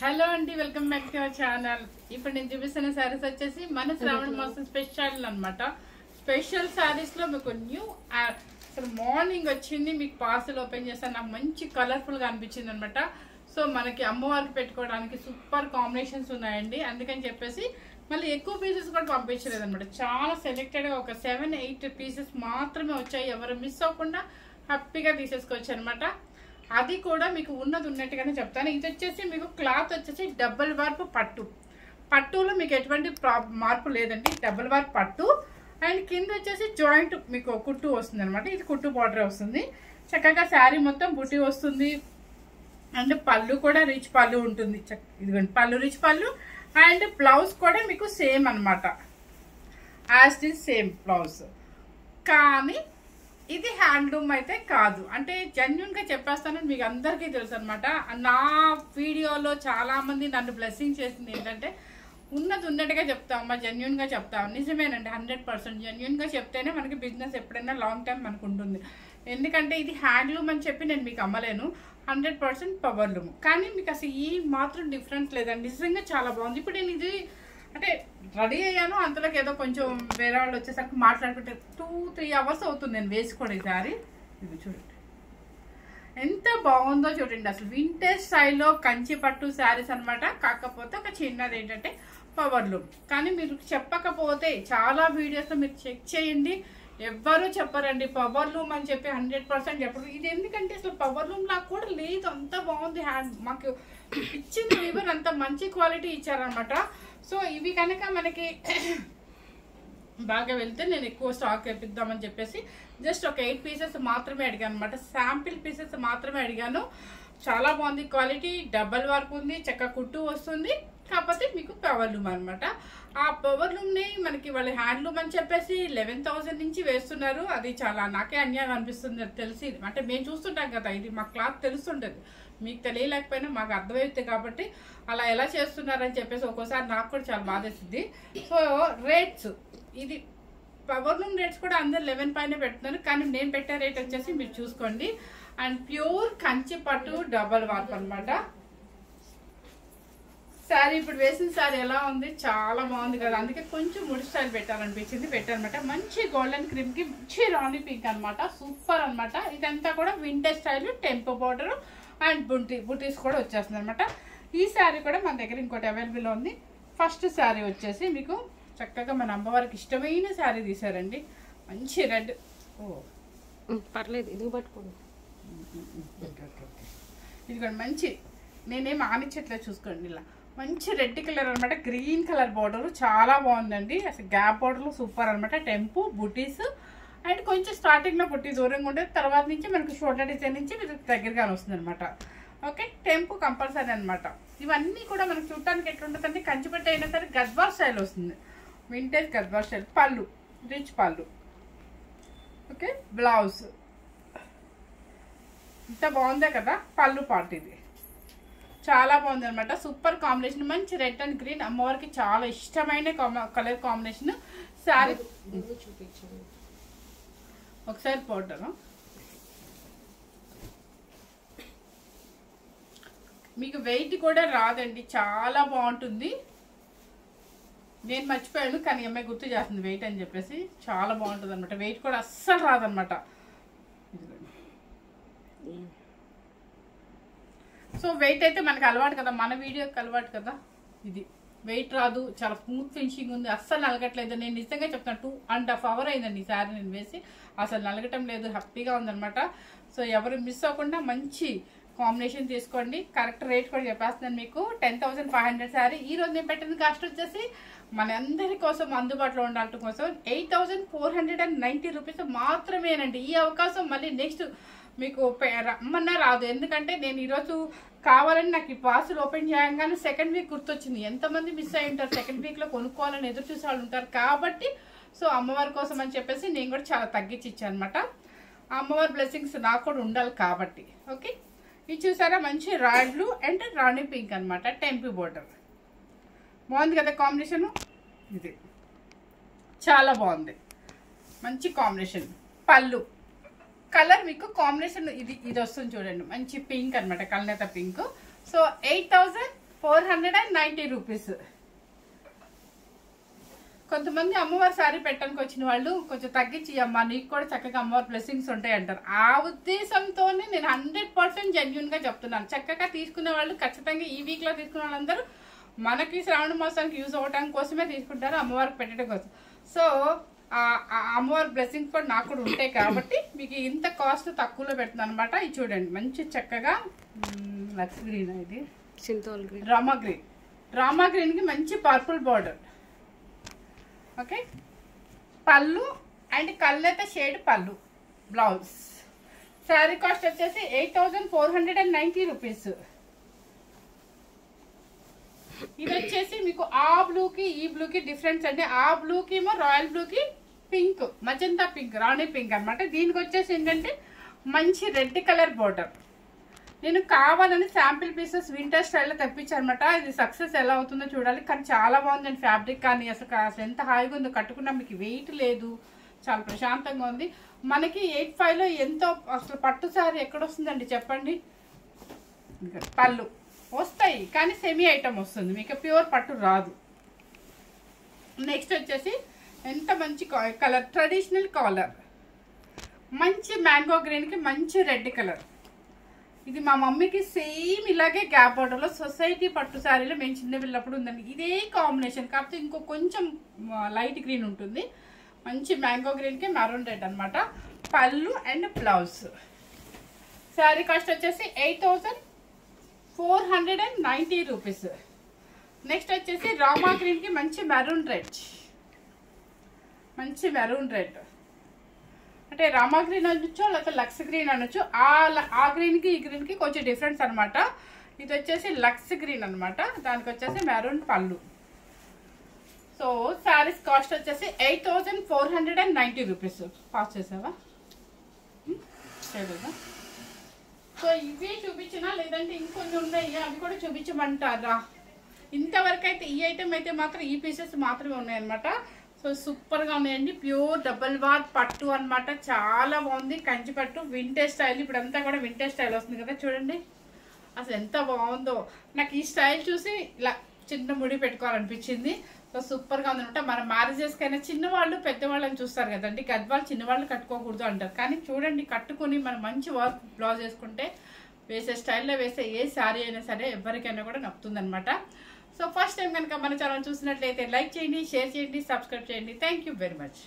Hello అండి, welcome back to our channel. ఇప్పుడు నేను చూపిస్తున్న శారీస్ వచ్చేసి మన శ్రావణ మాసం స్పెషల్ అన్నమాట. స్పెషల్ శారీస్ లో మీకు న్యూ అసలు మార్నింగ్ వచ్చింది, మీకు పార్సల్ ఓపెన్ చేస్తాను. నాకు మంచి కలర్ఫుల్ గా అనిపించింది అనమాట. సో మనకి అమ్మవారికి పెట్టుకోవడానికి సూపర్ కాంబినేషన్స్ ఉన్నాయండి. అందుకని చెప్పేసి మళ్ళీ ఎక్కువ పీసెస్ కూడా పంపించలేదు అనమాట. చాలా సెలెక్టెడ్ గా ఒక 7-8 పీసెస్ మాత్రమే వచ్చాయి. ఎవరు మిస్ అవ్వకుండా హ్యాపీగా తీసేసుకోవచ్చు అనమాట. అది కూడా మీకు ఉన్నది ఉన్నట్టుగానే చెప్తాను. ఇది వచ్చేసి మీకు క్లాత్ వచ్చేసి డబుల్ వార్ప్ పట్టు. పట్టులో మీకు ఎటువంటి మార్పు లేదండి, డబుల్ వార్ప్ పట్టు. అండ్ కింద వచ్చేసి జాయింట్ మీకు కుట్టు వస్తుంది అనమాట. ఇది కుట్టు బార్డర్ వస్తుంది. చక్కగా శారీ మొత్తం బుట్టి వస్తుంది. అండ్ పళ్ళు కూడా రిచ్ పళ్ళు ఉంటుంది. ఇదిగోండి పళ్ళు రిచ్ పళ్ళు. అండ్ బ్లౌజ్ కూడా మీకు సేమ్ అనమాట, as it is same blouse. కానీ ఇది హ్యాండ్లూమ్ అయితే కాదు. అంటే జెన్యున్ గా చెప్పేస్తానని మీకు అందరికీ తెలుసు అనమాట. నా వీడియోలో చాలా మంది నన్ను బ్లెస్సింగ్ చేసింది ఏంటంటే ఉన్నది ఉన్నట్టుగా చెప్తామమ్మా, జెన్యున్ గా చెప్తాం. నిజమేనండి, 100% జెన్యున్ గా చెప్తేనే మనకి బిజినెస్ ఎప్పుడైనా లాంగ్ టైం మనకు ఉంటుంది. ఎందుకంటే ఇది హ్యాండ్లూమ్ అని చెప్పి నేను మీకు అమ్మలేను, 100% పవర్లూమ్. కానీ మీకు అసలు ఈ మాత్రం డిఫరెన్స్ లేదండి, నిజంగా చాలా బాగుంది. ఇప్పుడు నేను ఇది అంటే రెడీ అయ్యాను, అంతలోకి ఏదో కొంచెం వేరే వాళ్ళు వచ్చేసరికి మాట్లాడుకుంటే 2-3 అవర్స్ అవుతుంది నేను వేసుకోండి ఈ సారీ. ఇది చూడండి ఎంత బాగుందో చూడండి. అసలు వింటేజ్ స్టైల్లో కంచి పట్టు శారీస్ అనమాట. కాకపోతే ఒక చిన్నది ఏంటంటే పవర్లూమ్. కానీ మీరు చెప్పకపోతే చాలా వీడియోస్లో మీరు చెక్ చేయండి, ఎవ్వరూ చెప్పరండి పవర్లూమ్ అని చెప్పి. 100% చెప్పరు. ఇది ఎందుకంటే అసలు పవర్లూమ్ లాగా కూడా లేదు, అంత బాగుంది. మాకు ఇచ్చిన వీవర్ అంత మంచి క్వాలిటీ ఇచ్చారనమాట. సో ఇవి కనుక మనకి బాగా వెళ్తే నేను ఎక్కువ స్టాక్ తెప్పిద్దామని చెప్పేసి జస్ట్ ఒక 8 పీసెస్ మాత్రమే అడిగాను అనమాట. శాంపిల్ పీసెస్ మాత్రమే అడిగాను. చాలా బాగుంది క్వాలిటీ, డబల్ వర్క్ ఉంది, చక్క కుట్టు వస్తుంది. కాకపోతే మీకు పవర్లూమ్ అనమాట. ఆ పవర్లూమ్ని మనకి వాళ్ళు హ్యాండ్లూమ్ అని చెప్పేసి 11,000 నుంచి వేస్తున్నారు. అది చాలా నాకే అన్యాయం అనిపిస్తుంది. తెలిసి అంటే మేము చూస్తుంటాం కదా, ఇది మా క్లాత్ తెలుస్తుంటుంది, మీకు తెలియలేకపోయినా మాకు అర్థమవుతుంది. కాబట్టి అలా ఎలా చేస్తున్నారని చెప్పేసి ఒక్కోసారి నాకు కూడా చాలా బాధేస్తుంది. సో రేట్స్, ఇది పవర్లూమ్ రేట్స్ కూడా అందరు 11 పైన పెడుతున్నారు. కానీ నేను పెట్టే రేట్ వచ్చేసి మీరు చూసుకోండి. అండ్ ప్యూర్ కంచి పట్టు డబల్ వార్ప్ అనమాట. శారీ ఇప్పుడు వేసిన శారీ ఎలా ఉంది, చాలా బాగుంది కదా. అందుకే కొంచెం ముడి స్టైల్ పెట్టాలనిపించింది, పెట్టారనమాట. మంచి గోల్డెన్ క్రీమ్ కి మంచి రాణి పింక్ అనమాట, సూపర్ అనమాట. ఇదంతా కూడా vintage style, tempo border and బుటీస్ కూడా వచ్చేస్తుంది అనమాట. ఈ శారీ కూడా మన దగ్గర ఇంకోటి అవైలబుల్ ఉంది. ఫస్ట్ శారీ వచ్చేసి మీకు చక్కగా మన అమ్మవారికి ఇష్టమైన శారీ తీసారండి, మంచి రెడ్. ఓ పర్లేదు, ఇది పట్టుకోండి. ఇది కూడా మంచి, నేనేం ఆనిచ్చట్లేదు చూసుకోండి. ఇలా మంచి రెడ్ కలర్ అనమాట, గ్రీన్ కలర్ బార్డర్ చాలా బాగుందండి. అసలు గ్యాప్ బార్డర్లు సూపర్ అనమాట. టెంపు బుటీస్ అండ్ కొంచెం స్టార్టింగ్ లో బుట్టి దూరంగా ఉండేది, తర్వాత నుంచి మనకి షోల్డర్ డిజైన్ నుంచి మీకు దగ్గరగానే వస్తుంది అనమాట. ఓకే, టెంపు కంపల్సరీ అనమాట. ఇవన్నీ కూడా మనకు చూడటానికి ఎట్లుంటుందంటే కంచిపట్టు అయినా సరే గద్వార్ స్టైల్ వస్తుంది, వింటేజ్ గద్వార్ స్టైల్. పళ్ళు రిచ్ పళ్ళు. ఓకే, బ్లౌజ్ ఇంత బాగుందే కదా. పళ్ళు పార్ట్ ఇది చాలా బాగుంది అనమాట. సూపర్ కాంబినేషన్, మంచి రెడ్ అండ్ గ్రీన్. అమ్మవారికి చాలా ఇష్టమైన కలర్ కాంబినేషన్. శారీ చూపించండి ఒకసారి పోటాను. మీకు వెయిట్ కూడా రాదండి, చాలా బాగుంటుంది. నేను మర్చిపోయాను కానీ అమ్మాయి గుర్తు చేస్తుంది వెయిట్ అని చెప్పేసి. చాలా బాగుంటుంది అనమాట, వెయిట్ కూడా అస్సలు రాదనమాట. సో వెయిట్ అయితే మనకు అలవాటు కదా, మన వీడియోకి అలవాటు కదా. ఇది వెయిట్ రాదు, చాలా స్మూత్ ఫినిషింగ్ ఉంది, అస్సలు నలగట్లేదు. నేను నిజంగా చెప్తాను, 2.5 hours అయిందండి ఈ శారీ నేను వేసి, అసలు నలగటం లేదు, హ్యాపీగా ఉందనమాట. సో ఎవరు మిస్ అవ్వకుండా మంచి కాంబినేషన్ తీసుకోండి. కరెక్ట్ రేట్ కూడా చెప్పేస్తున్నాను మీకు. 10,500 శారీ. ఈ రోజు నేను పెట్టిన కాస్ట్ వచ్చేసి మన అందరి కోసం అందుబాటులో ఉండటం కోసం 8,490 రూపీస్ మాత్రమేనండి. ఈ అవకాశం మళ్ళీ నెక్స్ట్ మీకు రమ్మన్నా రాదు. ఎందుకంటే నేను ఈరోజు కావాలని నాకు ఈ పార్సల్ ఓపెన్ చేయగానే సెకండ్ వీక్ గుర్తొచ్చింది. ఎంతమంది మిస్ అయి ఉంటారు, సెకండ్ వీక్లో కొనుక్కోవాలని ఎదురు చూసే వాళ్ళు ఉంటారు. కాబట్టి సో అమ్మవారి కోసం అని చెప్పేసి నేను కూడా చాలా తగ్గించి ఇచ్చాను అనమాట. అమ్మవారి బ్లెస్సింగ్స్ నాకు కూడా ఉండాలి కాబట్టి. ఓకే, ఇది చూసారా, మంచి royal blue and Rani pink అనమాట, టెంపీ బోర్డర్. బాగుంది కదా కాంబినేషన్. ఇది చాలా బాగుంది, మంచి కాంబినేషన్. పళ్ళు కలర్ మీకు కాంబినేషన్ ఇది వస్తుంది చూడండి, మంచి పింక్ అనమాట, కల్నేత పింక్. So 490 rupees. కొంతమంది అమ్మవారి శారీ పెట్టడానికి వచ్చిన వాళ్ళు కొంచెం తగ్గించి అమ్మా నీకు కూడా చక్కగా అమ్మవారి బ్లెస్సింగ్స్ ఉంటాయి అంటారు. ఆ ఉద్దేశంతోనే నేను 100% జెన్యున్గా చెప్తున్నాను. చక్కగా తీసుకునే వాళ్ళు ఖచ్చితంగా ఈ వీక్లో తీసుకునే వాళ్ళందరూ మనకి శ్రావణ మాసానికి యూజ్ అవ్వడం కోసమే తీసుకుంటారు, అమ్మవారికి పెట్టడం కోసం. సో అమ్మవారి బ్లెస్సింగ్స్ కూడా నాకు కూడా ఉంటాయి కాబట్టి మీకు ఇంత కాస్ట్ తక్కువలో పెడుతున్నాను అనమాట. ఇది చూడండి మంచి చక్కగా లక్స్ గ్రీన్, ఇది సింథాల్ గ్రీన్, రామా గ్రీన్కి మంచి పర్పుల్ బార్డర్. ఓకే, పళ్ళు అండ్ కళ్ళైత షేడ్ పళ్ళు, బ్లౌజ్. శారీ కాస్ట్ వచ్చేసి 8490 రూపీస్. ఇది వచ్చేసి మీకు ఆ బ్లూకి ఈ బ్లూకి డిఫరెన్స్ అండి. ఆ బ్లూకి ఏమో రాయల్ బ్లూకి పింక్, మజంతా పింక్, రాణి పింక్ అనమాట. దీనికి వచ్చేసి ఏంటంటే మంచి రెడ్ కలర్ బోర్డర్. నేను కావాలని శాంపిల్ పీసెస్ వింటర్ స్టైల్లో తెప్పించాను అనమాట. ఇది సక్సెస్ ఎలా అవుతుందో చూడాలి. కానీ చాలా బాగుందండి ఫ్యాబ్రిక్, కానీ అసలు ఎంత హాయిగా ఉందో కట్టుకున్నా, మీకు వెయిట్ లేదు, చాలా ప్రశాంతంగా ఉంది. మనకి 85లో ఎంతో అసలు పట్టు సారీ ఎక్కడొస్తుందండి చెప్పండి. పళ్ళు వస్తాయి కానీ సెమీ ఐటమ్ వస్తుంది, మీకు ప్యూర్ పట్టు రాదు. నెక్స్ట్ వచ్చేసి ఎంత మంచి కలర్, ట్రెడిషనల్ కలర్, మంచి మ్యాంగో గ్రీన్కి మంచి రెడ్ కలర్. ఇది మా మమ్మీకి సేమ్ ఇలాగే గ్యాప్ బోర్డర్లో సొసైటీ పట్టు శారీలో మేము చిన్న పిల్లప్పుడు ఉందండి. ఇదే కాంబినేషన్ కాకపోతే ఇంకో కొంచెం లైట్ గ్రీన్ ఉంటుంది. మంచి మ్యాంగో గ్రీన్కి మెరూన్ రెడ్ అనమాట. పళ్ళు అండ్ బ్లౌజ్. శారీ కాస్ట్ వచ్చేసి 8490 రూపీస్. నెక్స్ట్ వచ్చేసి రామా గ్రీన్కి మంచి మెరూన్ రెడ్, మంచి మెరూన్ రెడ్ అంటే రామా గ్రీన్ అనొచ్చు లేకపోతే లక్స్ గ్రీన్ అనొచ్చు. ఆ గ్రీన్కి ఈ గ్రీన్కి కొంచెం డిఫరెన్స్ అనమాట. ఇది వచ్చేసి లక్స్ గ్రీన్ అనమాట, దానికి వచ్చేసి మెరూన్ పళ్ళు. సో శారీస్ కాస్ట్ వచ్చేసి 8490 రూపీస్. పాస్ చేసావా? చేయలేదా? సో ఇవి చూపించినా లేదంటే ఇంకొన్ని ఉన్నాయి, అవి కూడా చూపించమంటారా? ఇంతవరకు అయితే ఈ ఐటమ్ అయితే మాత్రం ఈ పీసెస్ మాత్రమే ఉన్నాయన్నమాట. సో సూపర్గా ఉన్నాయండి. ప్యూర్ డబల్ వార్ పట్టు అనమాట, చాలా బాగుంది. కంచి పట్టు వింటేజ్ స్టైల్, ఇప్పుడు అంతా కూడా వింటేజ్ స్టైల్ వస్తుంది కదా చూడండి, అసలు ఎంత బాగుందో. నాకు ఈ స్టైల్ చూసి ఇలా చిన్న ముడి పెట్టుకోవాలనిపించింది. సో సూపర్గా ఉందనమాట. మన మ్యారేజెస్కైనా చిన్నవాళ్ళు పెద్దవాళ్ళని చూస్తారు కదండి, గద్వాళ్ళు చిన్నవాళ్ళు కట్టుకోకూడదు అంటారు. కానీ చూడండి కట్టుకుని మనం మంచి వర్క్ బ్లౌజ్ వేసుకుంటే వేసే స్టైల్లో వేసే ఏ శారీ అయినా సరే ఎవరికైనా కూడా నప్పుతుందనమాట. సో ఫస్ట్ టైం కనుక మన ఛానల్ చూసినట్లయితే లైక్ చేయండి, షేర్ చేయండి, సబ్స్క్రైబ్ చేయండి. Thank you very much.